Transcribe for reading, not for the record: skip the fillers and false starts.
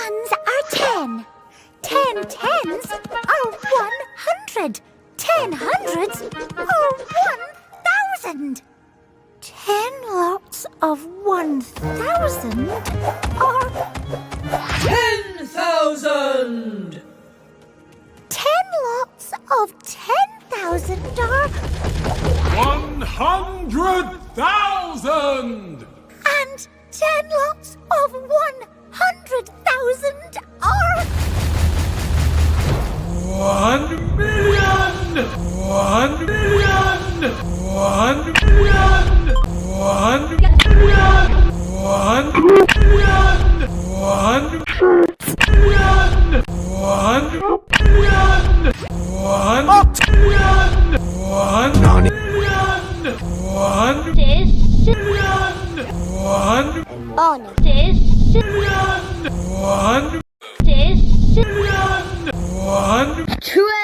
ones are 10. 10 tens are 100. 10 hundreds are 1,000. 10 lots of 1,000 are 10,000! 10 lots of 10,000 are 100,000! and 10 lots of 100,000 are 1 million! 1 million! 1 million! 1 million! 1 million! 1 million! 1 million! 1 million! 1 million! 1 million! 1 on million! 1 million! 1 12